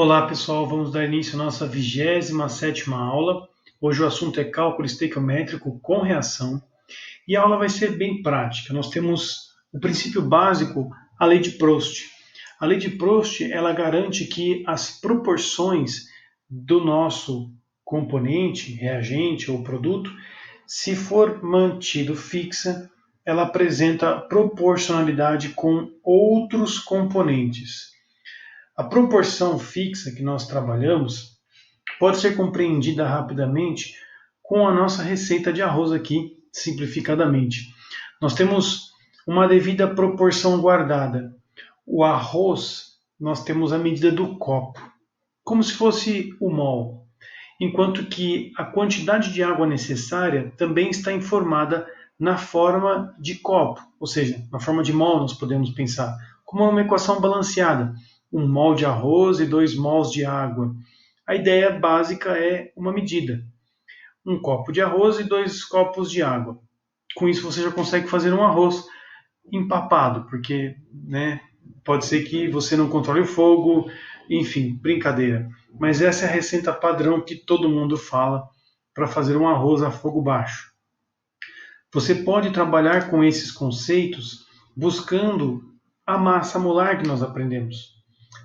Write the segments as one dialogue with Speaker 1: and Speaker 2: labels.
Speaker 1: Olá pessoal, vamos dar início à nossa 27ª aula. Hoje o assunto é cálculo estequiométrico com reação e a aula vai ser bem prática. Nós temos o princípio básico, a lei de Proust. A lei de Proust ela garante que as proporções do nosso componente, reagente ou produto, se for mantido fixa, ela apresenta proporcionalidade com outros componentes. A proporção fixa que nós trabalhamos pode ser compreendida rapidamente com a nossa receita de arroz aqui, simplificadamente. Nós temos uma devida proporção guardada. O arroz, nós temos a medida do copo, como se fosse o mol, enquanto que a quantidade de água necessária também está informada na forma de copo, ou seja, na forma de mol nós podemos pensar, como uma equação balanceada. 1 mol de arroz e 2 mols de água. A ideia básica é uma medida. 1 copo de arroz e 2 copos de água. Com isso você já consegue fazer um arroz empapado, porque pode ser que você não controle o fogo, enfim, brincadeira. Mas essa é a receita padrão que todo mundo fala para fazer um arroz a fogo baixo. Você pode trabalhar com esses conceitos buscando a massa molar que nós aprendemos.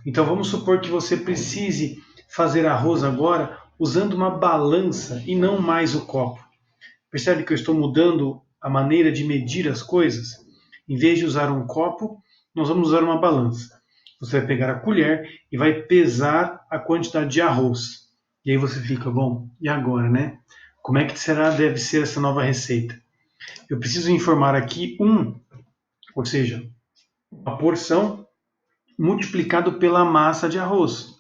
Speaker 1: Então vamos supor que você precise fazer arroz agora usando uma balança e não mais o copo. Percebe que eu estou mudando a maneira de medir as coisas? Em vez de usar um copo, nós vamos usar uma balança. Você vai pegar a colher e vai pesar a quantidade de arroz. E aí você fica, bom, e agora, né? Como é que deve ser essa nova receita? Eu preciso informar aqui ou seja, a porção multiplicado pela massa de arroz.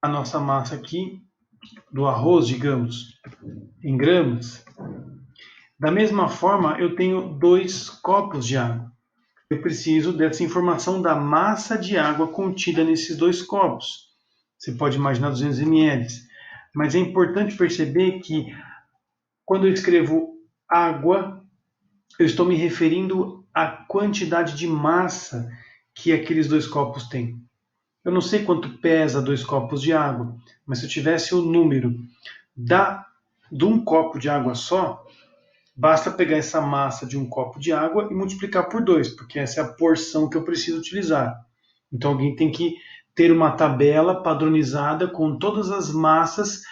Speaker 1: A nossa massa aqui, do arroz, digamos, em gramas. Da mesma forma, eu tenho 2 copos de água. Eu preciso dessa informação da massa de água contida nesses 2 copos. Você pode imaginar 200 ml. Mas é importante perceber que quando eu escrevo água, eu estou me referindo à quantidade de massa que aqueles 2 copos têm. Eu não sei quanto pesa 2 copos de água, mas se eu tivesse o número de um copo de água só, basta pegar essa massa de um copo de água e multiplicar por 2, porque essa é a porção que eu preciso utilizar. Então alguém tem que ter uma tabela padronizada com todas as massas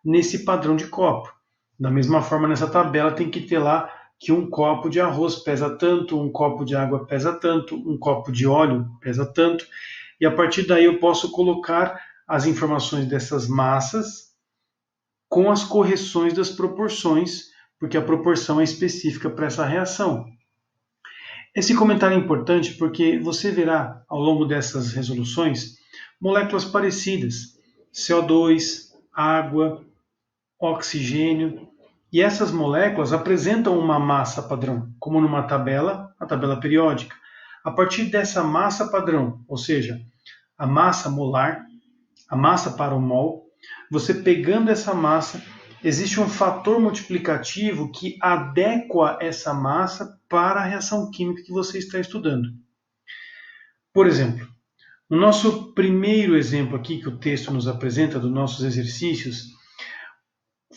Speaker 1: nesse padrão de copo. Da mesma forma, nessa tabela tem que ter lá que 1 copo de arroz pesa tanto, 1 copo de água pesa tanto, 1 copo de óleo pesa tanto, e a partir daí eu posso colocar as informações dessas massas com as correções das proporções, porque a proporção é específica para essa reação. Esse comentário é importante porque você verá ao longo dessas resoluções moléculas parecidas, CO2, água, oxigênio, e essas moléculas apresentam uma massa padrão, como numa tabela, a tabela periódica. A partir dessa massa padrão, ou seja, a massa molar, a massa para o mol, você pegando essa massa, existe um fator multiplicativo que adequa essa massa para a reação química que você está estudando. Por exemplo, no nosso primeiro exemplo aqui que o texto nos apresenta dos nossos exercícios,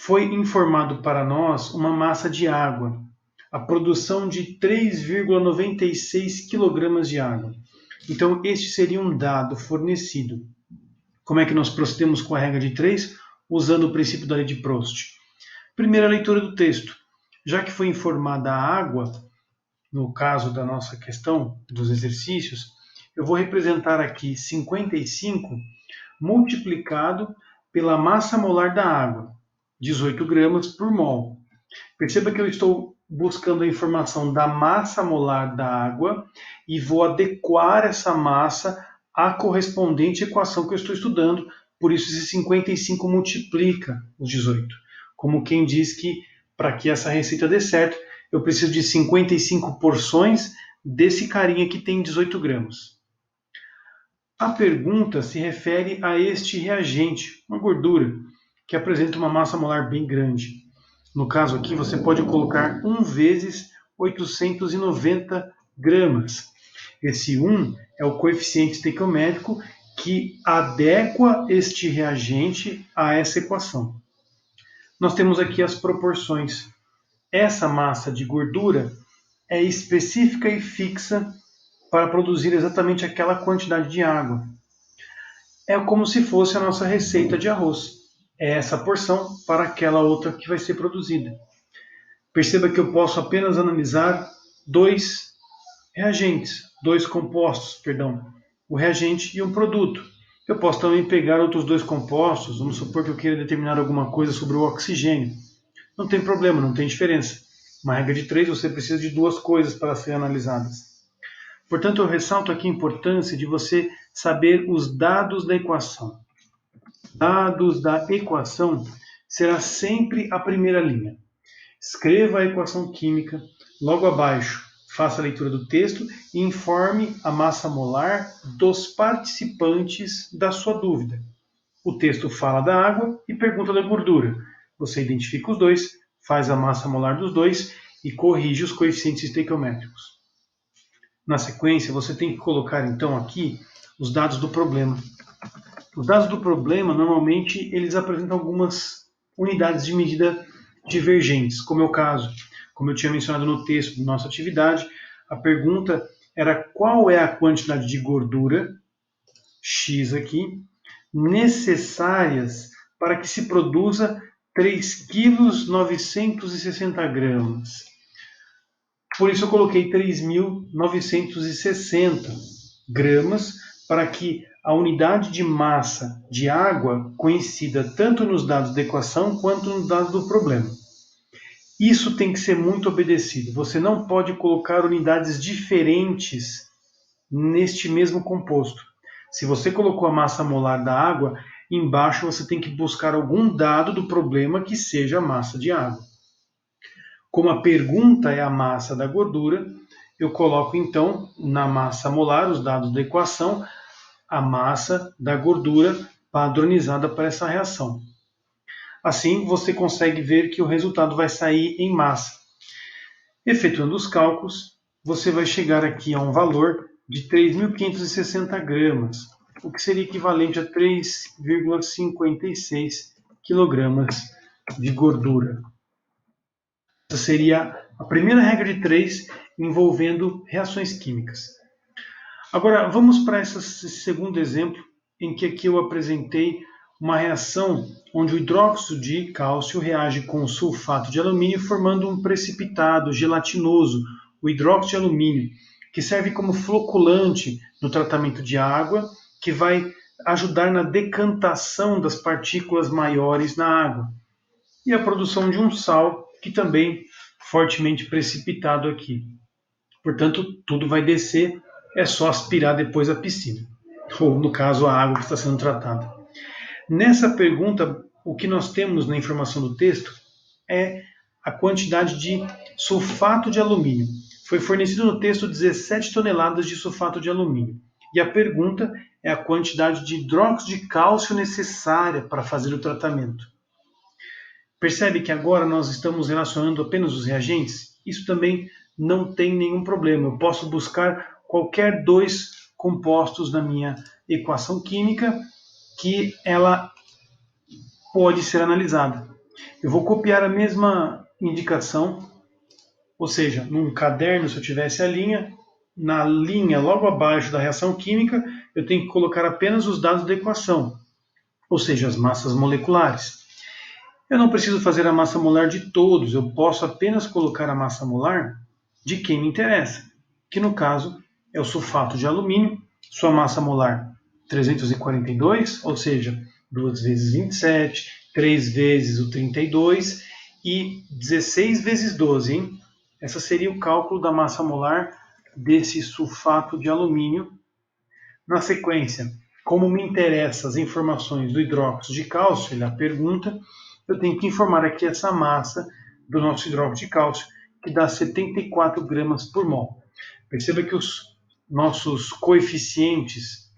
Speaker 1: foi informado para nós uma massa de água, a produção de 3,96 kg de água. Então, este seria um dado fornecido. Como é que nós procedemos com a regra de 3? Usando o princípio da lei de Proust. Primeira leitura do texto. Já que foi informada a água, no caso da nossa questão, dos exercícios, eu vou representar aqui 55 multiplicado pela massa molar da água, 18 gramas por mol. Perceba que eu estou buscando a informação da massa molar da água e vou adequar essa massa à correspondente equação que eu estou estudando. Por isso, esse 55 multiplica os 18. Como quem diz que, para que essa receita dê certo, eu preciso de 55 porções desse carinha que tem 18 gramas. A pergunta se refere a este reagente, uma gordura, que apresenta uma massa molar bem grande. No caso aqui, você pode colocar 1 vezes 890 gramas. Esse 1 é o coeficiente estequiométrico que adequa este reagente a essa equação. Nós temos aqui as proporções. Essa massa de gordura é específica e fixa para produzir exatamente aquela quantidade de água. É como se fosse a nossa receita de arroz. É essa porção para aquela outra que vai ser produzida. Perceba que eu posso apenas analisar dois compostos, o reagente e um produto. Eu posso também pegar outros dois compostos, vamos supor que eu queira determinar alguma coisa sobre o oxigênio. Não tem problema, não tem diferença. Uma regra de 3, você precisa de duas coisas para serem analisadas. Portanto, eu ressalto aqui a importância de você saber os dados da equação. Dados da equação será sempre a primeira linha. Escreva a equação química, logo abaixo, faça a leitura do texto e informe a massa molar dos participantes da sua dúvida. O texto fala da água e pergunta da gordura. Você identifica os dois, faz a massa molar dos dois e corrige os coeficientes estequiométricos. Na sequência, você tem que colocar então aqui os dados do problema. Os dados do problema, normalmente, eles apresentam algumas unidades de medida divergentes, como é o caso. Como eu tinha mencionado no texto de nossa atividade, a pergunta era qual é a quantidade de gordura, X aqui, necessárias para que se produza 3,960 kg. Por isso eu coloquei 3.960 gramas para que a unidade de massa de água coincida tanto nos dados da equação quanto nos dados do problema. Isso tem que ser muito obedecido. Você não pode colocar unidades diferentes neste mesmo composto. Se você colocou a massa molar da água, embaixo você tem que buscar algum dado do problema que seja a massa de água. Como a pergunta é a massa da gordura, eu coloco então na massa molar, os dados da equação, a massa da gordura padronizada para essa reação. Assim, você consegue ver que o resultado vai sair em massa. Efetuando os cálculos, você vai chegar aqui a um valor de 3.560 gramas, o que seria equivalente a 3,56 quilogramas de gordura. Essa seria a primeira regra de 3 envolvendo reações químicas. Agora, vamos para esse segundo exemplo, em que aqui eu apresentei uma reação onde o hidróxido de cálcio reage com o sulfato de alumínio, formando um precipitado gelatinoso, o hidróxido de alumínio, que serve como floculante no tratamento de água, que vai ajudar na decantação das partículas maiores na água. E a produção de um sal, que também fortemente precipitado aqui. Portanto, tudo vai descer, é só aspirar depois a piscina, ou no caso a água que está sendo tratada. Nessa pergunta, o que nós temos na informação do texto é a quantidade de sulfato de alumínio. Foi fornecido no texto 17 toneladas de sulfato de alumínio. E a pergunta é a quantidade de hidróxido de cálcio necessária para fazer o tratamento. Percebe que agora nós estamos relacionando apenas os reagentes? Isso também não tem nenhum problema. Eu posso buscar qualquer dois compostos na minha equação química que ela pode ser analisada. Eu vou copiar a mesma indicação, ou seja, num caderno, se eu tivesse a linha, na linha logo abaixo da reação química, eu tenho que colocar apenas os dados da equação, ou seja, as massas moleculares. Eu não preciso fazer a massa molar de todos, eu posso apenas colocar a massa molar de quem me interessa, que no caso é o sulfato de alumínio, sua massa molar 342, ou seja, 2 vezes 27, 3 vezes o 32 e 16 vezes 12. Hein? Esse seria o cálculo da massa molar desse sulfato de alumínio. Na sequência, como me interessam as informações do hidróxido de cálcio, ele pergunta, eu tenho que informar aqui essa massa do nosso hidróxido de cálcio, que dá 74 gramas por mol. Perceba que os nossos coeficientes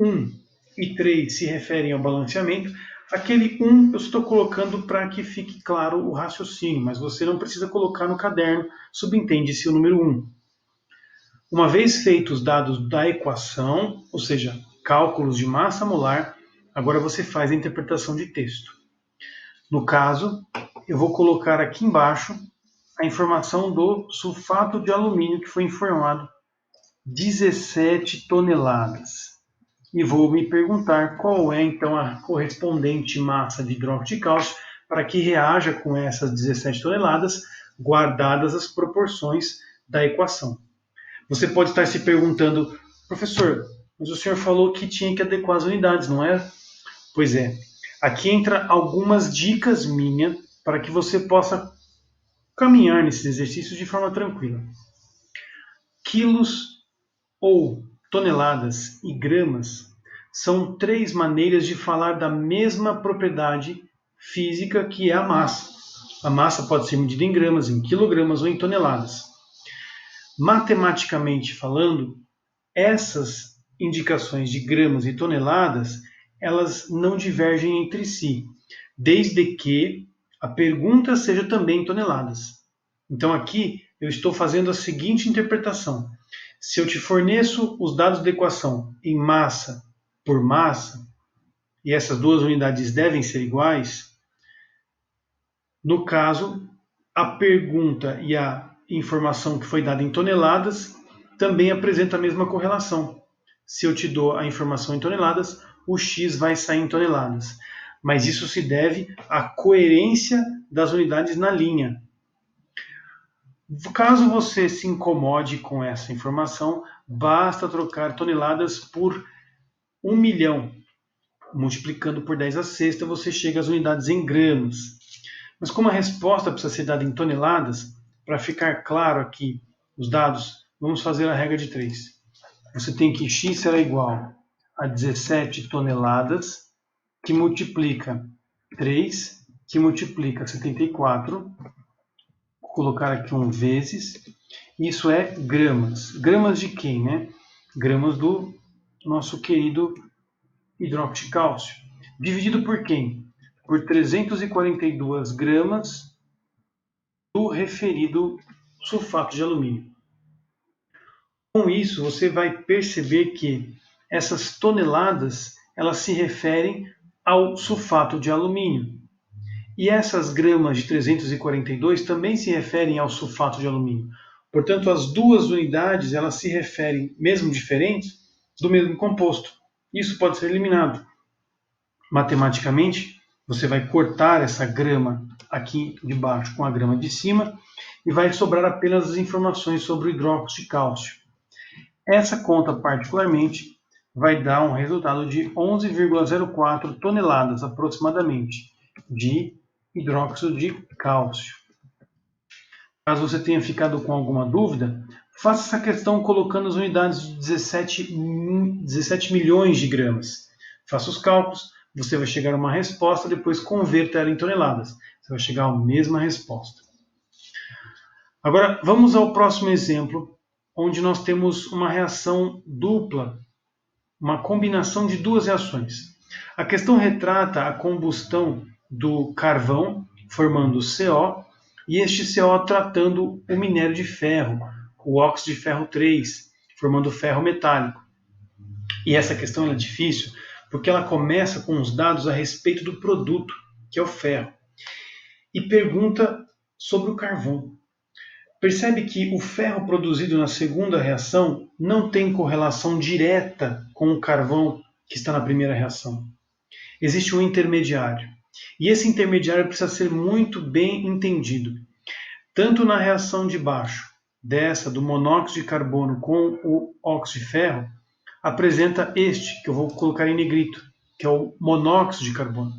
Speaker 1: 1 e 3 se referem ao balanceamento. Aquele 1 eu estou colocando para que fique claro o raciocínio, mas você não precisa colocar no caderno, subentende-se o número 1. Uma vez feitos os dados da equação, ou seja, cálculos de massa molar, agora você faz a interpretação de texto. No caso, eu vou colocar aqui embaixo a informação do sulfato de alumínio, que foi informado 17 toneladas. E vou me perguntar qual é, então, a correspondente massa de hidróxido de cálcio para que reaja com essas 17 toneladas, guardadas as proporções da equação. Você pode estar se perguntando, professor, mas o senhor falou que tinha que adequar as unidades, não é? Pois é. Aqui entra algumas dicas minhas para que você possa caminhar nesses exercícios de forma tranquila. Quilos ou toneladas e gramas são 3 maneiras de falar da mesma propriedade física que é a massa. A massa pode ser medida em gramas, em quilogramas ou em toneladas. Matematicamente falando, essas indicações de gramas e toneladas, elas não divergem entre si, desde que a pergunta seja também em toneladas. Então aqui eu estou fazendo a seguinte interpretação. Se eu te forneço os dados da equação em massa por massa, e essas duas unidades devem ser iguais, no caso, a pergunta e a informação que foi dada em toneladas também apresenta a mesma correlação. Se eu te dou a informação em toneladas, o x vai sair em toneladas. Mas isso se deve à coerência das unidades na linha. Caso você se incomode com essa informação, basta trocar toneladas por 1 milhão. Multiplicando por 10 a sexta, você chega às unidades em gramas. Mas como a resposta precisa ser dada em toneladas, para ficar claro aqui os dados, vamos fazer a regra de 3. Você tem que x será igual a 17 toneladas, que multiplica 3, que multiplica 74. Vou colocar aqui um vezes. Isso é gramas. Gramas de quem, né? Gramas do nosso querido hidróxido de cálcio. Dividido por quem? Por 342 gramas do referido sulfato de alumínio. Com isso, você vai perceber que essas toneladas elas se referem ao sulfato de alumínio. E essas gramas de 342 também se referem ao sulfato de alumínio. Portanto, as duas unidades elas se referem, mesmo diferentes, do mesmo composto. Isso pode ser eliminado. Matematicamente, você vai cortar essa grama aqui de baixo com a grama de cima e vai sobrar apenas as informações sobre o hidróxido de cálcio. Essa conta, particularmente, vai dar um resultado de 11,04 toneladas, aproximadamente, de hidróxido de cálcio. Caso você tenha ficado com alguma dúvida, faça essa questão colocando as unidades de 17 milhões de gramas. Faça os cálculos, você vai chegar a uma resposta, depois converta ela em toneladas. Você vai chegar à mesma resposta. Agora, vamos ao próximo exemplo, onde nós temos uma reação dupla, uma combinação de duas reações. A questão retrata a combustão do carvão, formando CO, e este CO tratando o minério de ferro, o óxido de ferro 3, formando ferro metálico. E essa questão é difícil, porque ela começa com os dados a respeito do produto, que é o ferro, e pergunta sobre o carvão. Percebe que o ferro produzido na segunda reação não tem correlação direta com o carvão que está na primeira reação. Existe um intermediário. E esse intermediário precisa ser muito bem entendido. Tanto na reação de baixo, dessa do monóxido de carbono com o óxido de ferro, apresenta este, que eu vou colocar em negrito, que é o monóxido de carbono.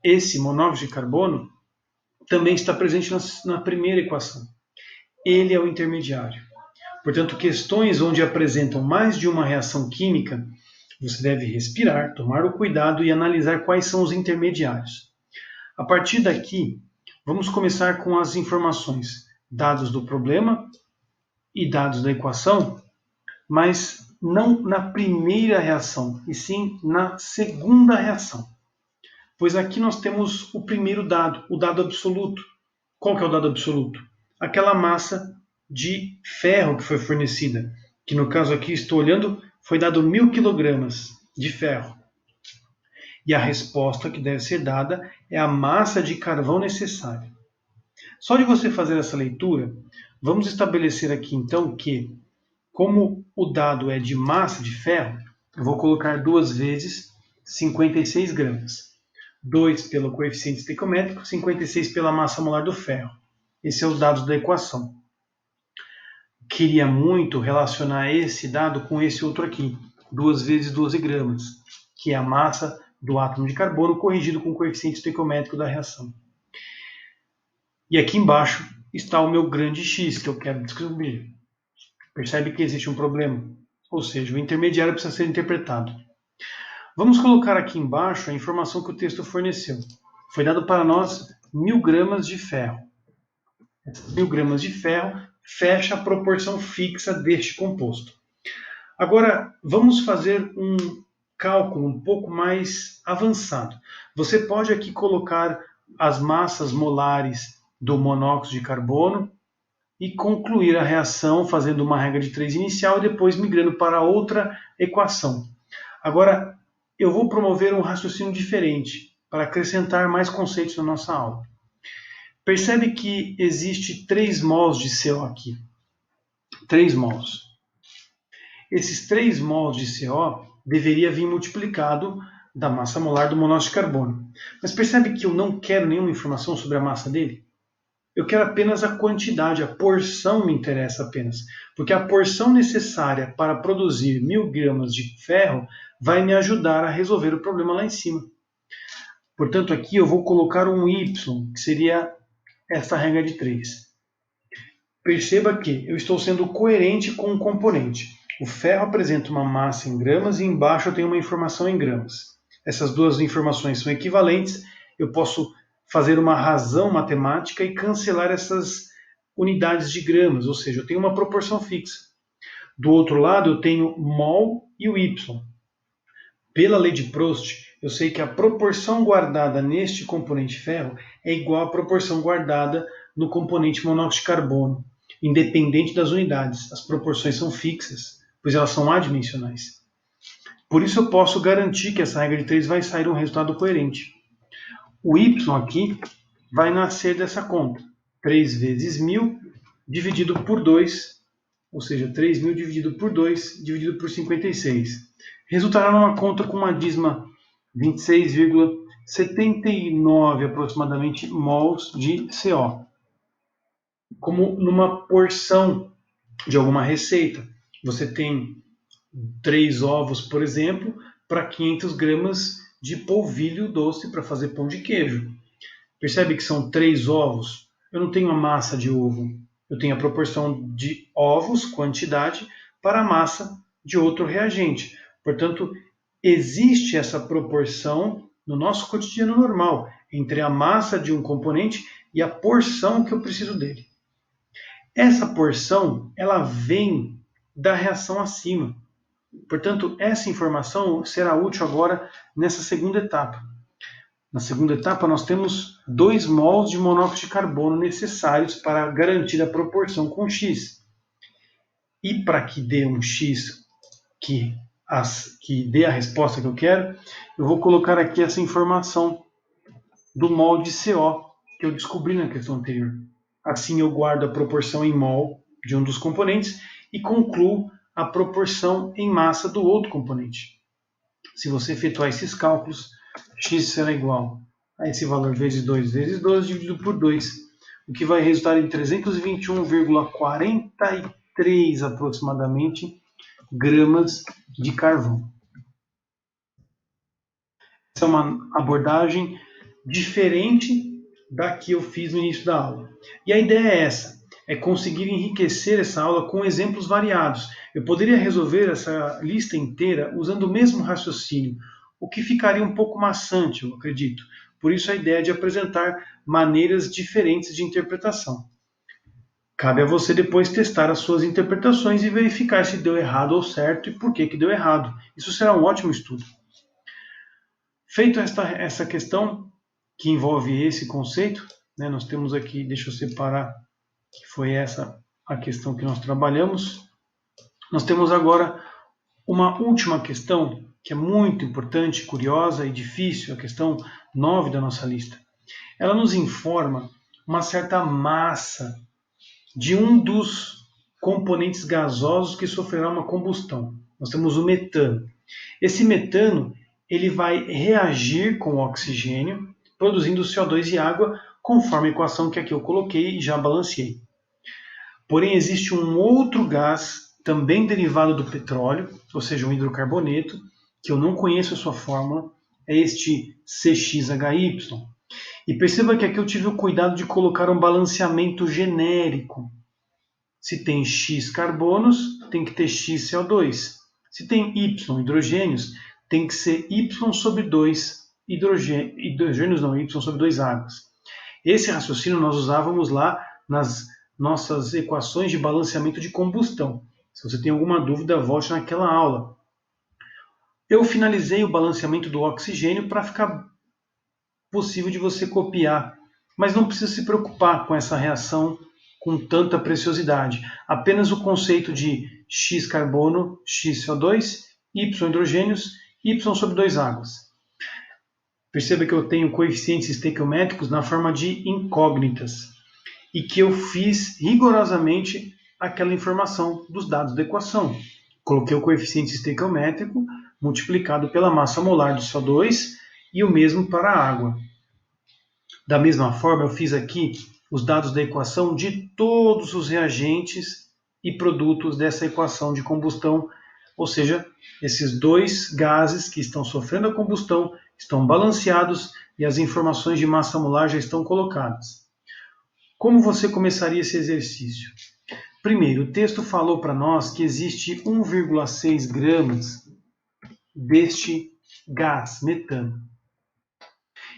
Speaker 1: Esse monóxido de carbono também está presente na primeira equação. Ele é o intermediário. Portanto, questões onde apresentam mais de uma reação química, você deve respirar, tomar o cuidado e analisar quais são os intermediários. A partir daqui, vamos começar com as informações, dados do problema e dados da equação, mas não na primeira reação, e sim na segunda reação. Pois aqui nós temos o primeiro dado, o dado absoluto. Qual que é o dado absoluto? Aquela massa de ferro que foi fornecida, que no caso aqui estou olhando, foi dado 1000 kg. de ferro. E a resposta que deve ser dada é a massa de carvão necessária. Só de você fazer essa leitura, vamos estabelecer aqui então que, como o dado é de massa de ferro, eu vou colocar 2 vezes 56 gramas. 2 pelo coeficiente estequiométrico, 56 pela massa molar do ferro. Esses são os dados da equação. Queria muito relacionar esse dado com esse outro aqui, 2 vezes 12 gramas, que é a massa do átomo de carbono corrigido com o coeficiente estequiométrico da reação. E aqui embaixo está o meu grande X que eu quero descobrir. Percebe que existe um problema? Ou seja, o intermediário precisa ser interpretado. Vamos colocar aqui embaixo a informação que o texto forneceu. Foi dado para nós 1000 gramas de ferro. Essas 1000 gramas de ferro fecha a proporção fixa deste composto. Agora, vamos fazer um cálculo um pouco mais avançado. Você pode aqui colocar as massas molares do monóxido de carbono e concluir a reação fazendo uma regra de 3 inicial e depois migrando para outra equação. Agora, eu vou promover um raciocínio diferente para acrescentar mais conceitos na nossa aula. Percebe que existe 3 mols de CO aqui. 3 mols. Esses 3 mols de CO deveria vir multiplicado da massa molar do monóxido de carbono. Mas percebe que eu não quero nenhuma informação sobre a massa dele? Eu quero apenas a quantidade, a porção me interessa apenas. Porque a porção necessária para produzir 1000 gramas de ferro vai me ajudar a resolver o problema lá em cima. Portanto, aqui eu vou colocar um Y, que seria essa regra de 3. Perceba que eu estou sendo coerente com o componente. O ferro apresenta uma massa em gramas e embaixo eu tenho uma informação em gramas. Essas duas informações são equivalentes, eu posso fazer uma razão matemática e cancelar essas unidades de gramas, ou seja, eu tenho uma proporção fixa. Do outro lado eu tenho mol e o Y. Pela lei de Proust, eu sei que a proporção guardada neste componente ferro é igual à proporção guardada no componente monóxido de carbono, independente das unidades. As proporções são fixas, pois elas são adimensionais. Por isso eu posso garantir que essa regra de 3 vai sair um resultado coerente. O Y aqui vai nascer dessa conta. 3 vezes 1000 dividido por 2, ou seja, 3.000 dividido por 2 dividido por 56. Resultará numa conta com uma dízima 26,79 aproximadamente mols de CO. Como numa porção de alguma receita. Você tem 3 ovos, por exemplo, para 500 gramas de polvilho doce para fazer pão de queijo. Percebe que são 3 ovos? Eu não tenho a massa de ovo. Eu tenho a proporção de ovos, quantidade, para a massa de outro reagente. Portanto, existe essa proporção no nosso cotidiano normal entre a massa de um componente e a porção que eu preciso dele. Essa porção, ela vem da reação acima. Portanto, essa informação será útil agora nessa segunda etapa. Na segunda etapa, nós temos 2 mols de monóxido de carbono necessários para garantir a proporção com X. E para que dê um X que dê a resposta que eu quero, eu vou colocar aqui essa informação do mol de CO que eu descobri na questão anterior. Assim eu guardo a proporção em mol de um dos componentes e concluo a proporção em massa do outro componente. Se você efetuar esses cálculos, X será igual a esse valor vezes 2 vezes 12 dividido por 2, o que vai resultar em 321,43 aproximadamente gramas de carvão. Essa é uma abordagem diferente da que eu fiz no início da aula. E a ideia é essa, é conseguir enriquecer essa aula com exemplos variados. Eu poderia resolver essa lista inteira usando o mesmo raciocínio, o que ficaria um pouco maçante, eu acredito. Por isso a ideia de apresentar maneiras diferentes de interpretação. Cabe a você depois testar as suas interpretações e verificar se deu errado ou certo e por que deu errado. Isso será um ótimo estudo. Feito essa questão que envolve esse conceito, né, nós temos aqui, deixa eu separar, que foi essa a questão que nós trabalhamos. Nós temos agora uma última questão que é muito importante, curiosa e difícil, a questão 9 da nossa lista. Ela nos informa uma certa massa de um dos componentes gasosos que sofrerá uma combustão. Nós temos o metano. Esse metano ele vai reagir com o oxigênio, produzindo CO2 e água, conforme a equação que aqui eu coloquei e já balanceei. Porém, existe um outro gás, também derivado do petróleo, ou seja, um hidrocarboneto, que eu não conheço a sua fórmula, é este CXHY. E perceba que aqui eu tive o cuidado de colocar um balanceamento genérico. Se tem X carbonos, tem que ter X CO2. Se tem Y hidrogênios, tem que ser Y sobre 2 hidrogênios, não, Y sobre 2 águas. Esse raciocínio nós usávamos lá nas nossas equações de balanceamento de combustão. Se você tem alguma dúvida, volte naquela aula. Eu finalizei o balanceamento do oxigênio para ficar possível de você copiar, mas não precisa se preocupar com essa reação com tanta preciosidade. Apenas o conceito de X carbono, X CO2, Y hidrogênios, Y sobre 2 águas. Perceba que eu tenho coeficientes estequiométricos na forma de incógnitas e que eu fiz rigorosamente aquela informação dos dados da equação. Coloquei o coeficiente estequiométrico multiplicado pela massa molar do CO2 e o mesmo para a água. Da mesma forma, eu fiz aqui os dados da equação de todos os reagentes e produtos dessa equação de combustão, ou seja, esses dois gases que estão sofrendo a combustão estão balanceados e as informações de massa molar já estão colocadas. Como você começaria esse exercício? Primeiro, o texto falou para nós que existe 1,6 gramas deste gás, metano.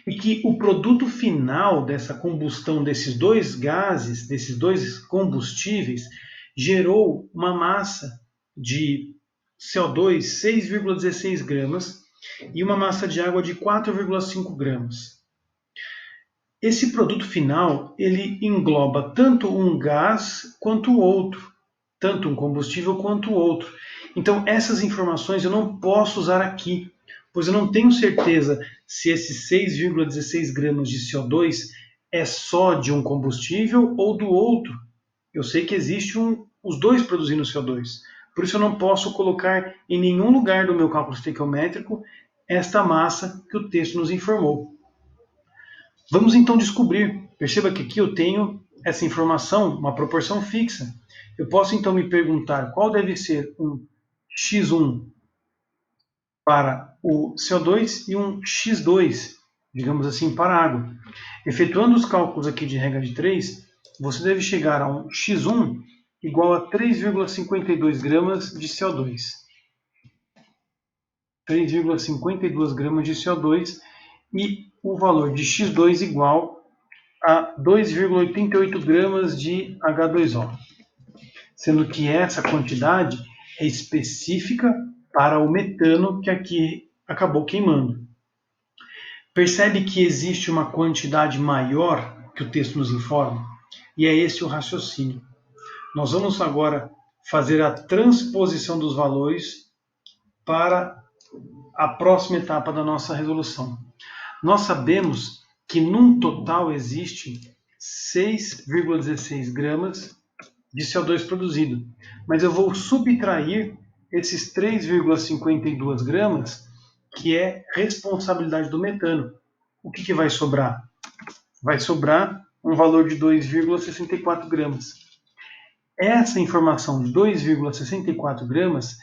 Speaker 1: E que o produto final dessa combustão desses dois gases, desses dois combustíveis, gerou uma massa de CO2 6,16 gramas e uma massa de água de 4,5 gramas. Esse produto final, ele engloba tanto um gás quanto o outro, tanto um combustível quanto o outro. Então, essas informações eu não posso usar aqui, pois eu não tenho certeza se esses 6,16 gramas de CO2 é só de um combustível ou do outro. Eu sei que existe os dois produzindo CO2. Por isso eu não posso colocar em nenhum lugar do meu cálculo estequiométrico esta massa que o texto nos informou. Vamos então descobrir. Perceba que aqui eu tenho essa informação, uma proporção fixa. Eu posso então me perguntar qual deve ser um X1 para o CO2 e um X2, digamos assim, para a água. Efetuando os cálculos aqui de regra de 3, você deve chegar a um X1 igual a 3,52 gramas de CO2. 3,52 gramas de CO2 e o valor de X2 igual a 2,88 gramas de H2O. Sendo que essa quantidade é específica para o metano que aqui acabou queimando. Percebe que existe uma quantidade maior que o texto nos informa? E é esse o raciocínio. Nós vamos agora fazer a transposição dos valores para a próxima etapa da nossa resolução. Nós sabemos que num total existe 6,16 gramas de CO2 produzido, mas eu vou subtrair esses 3,52 gramas, que é responsabilidade do metano. O que vai sobrar? Vai sobrar um valor de 2,64 gramas. Essa informação de 2,64 gramas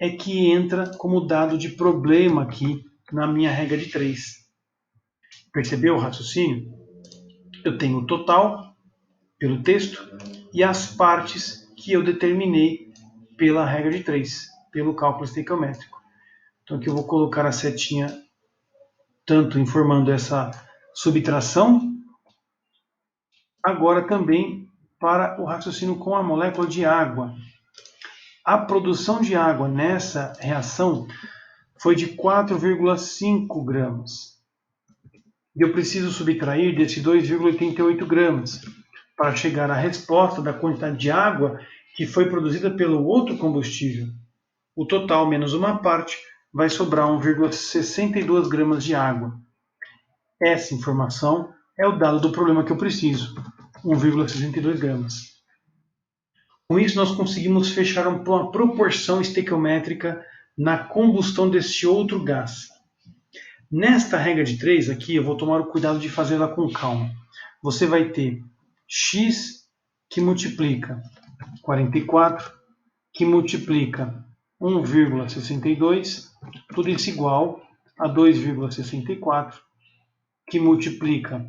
Speaker 1: é que entra como dado de problema aqui na minha regra de 3. Percebeu o raciocínio? Eu tenho o total pelo texto e as partes que eu determinei pela regra de 3, pelo cálculo estequiométrico. Então aqui eu vou colocar a setinha tanto informando essa subtração, agora também para o raciocínio com a molécula de água. A produção de água nessa reação foi de 4,5 gramas. E eu preciso subtrair desse 2,88 gramas para chegar à resposta da quantidade de água que foi produzida pelo outro combustível. O total menos uma parte vai sobrar 1,62 gramas de água. Essa informação é o dado do problema que eu preciso, 1,62 gramas. Com isso, nós conseguimos fechar uma proporção estequiométrica na combustão deste outro gás. Nesta regra de 3 aqui, eu vou tomar o cuidado de fazê-la com calma. Você vai ter x que multiplica 44, que multiplica 1,62, tudo isso igual a 2,64, que multiplica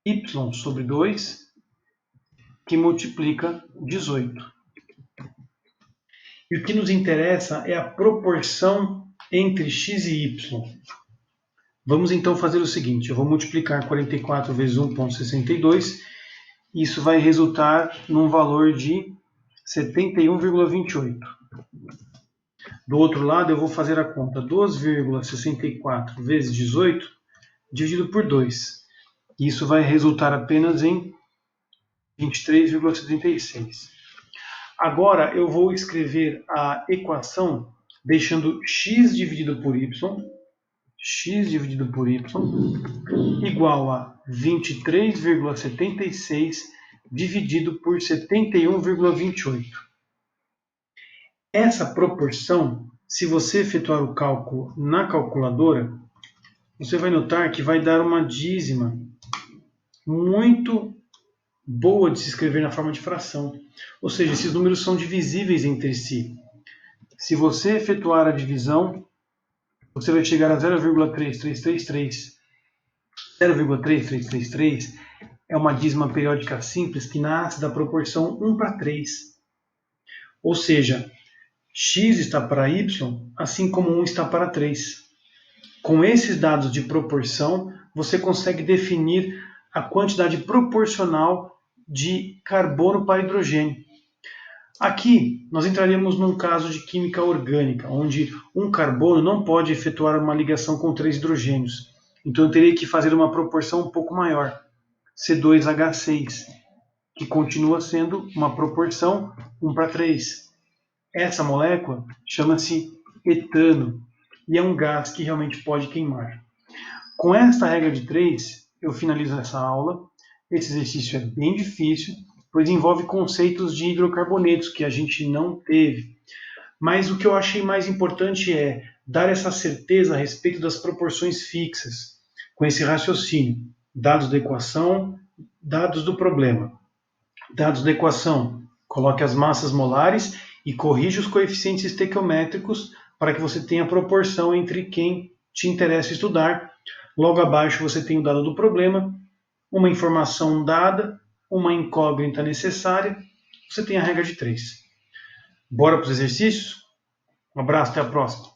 Speaker 1: y sobre 2, que multiplica 18. E o que nos interessa é a proporção entre x e y. Vamos então fazer o seguinte, eu vou multiplicar 44 vezes 1,62, e isso vai resultar num valor de 71,28. Do outro lado, eu vou fazer a conta 2,64 vezes 18 dividido por 2. Isso vai resultar apenas em 23,76. Agora eu vou escrever a equação deixando x dividido por y igual a 23,76 dividido por 71,28. Essa proporção, se você efetuar o cálculo na calculadora, você vai notar que vai dar uma dízima muito boa de se escrever na forma de fração. Ou seja, esses números são divisíveis entre si. Se você efetuar a divisão, você vai chegar a 0,3333. 0,3333 é uma dízima periódica simples que nasce da proporção 1:3. Ou seja, x está para y, assim como 1 está para 3. Com esses dados de proporção, você consegue definir a quantidade proporcional de carbono para hidrogênio. Aqui, nós entraríamos num caso de química orgânica, onde um carbono não pode efetuar uma ligação com 3 hidrogênios. Então, eu teria que fazer uma proporção um pouco maior, C2H6, que continua sendo uma proporção 1:3. Essa molécula chama-se etano e é um gás que realmente pode queimar. Com esta regra de 3, eu finalizo essa aula. Esse exercício é bem difícil, pois envolve conceitos de hidrocarbonetos que a gente não teve. Mas o que eu achei mais importante é dar essa certeza a respeito das proporções fixas, com esse raciocínio. Dados da equação, dados do problema. Dados da equação, coloque as massas molares e corrija os coeficientes estequiométricos para que você tenha a proporção entre quem te interessa estudar. Logo abaixo você tem o dado do problema, uma informação dada, uma incógnita necessária, você tem a regra de 3. Bora para os exercícios? Um abraço, até a próxima.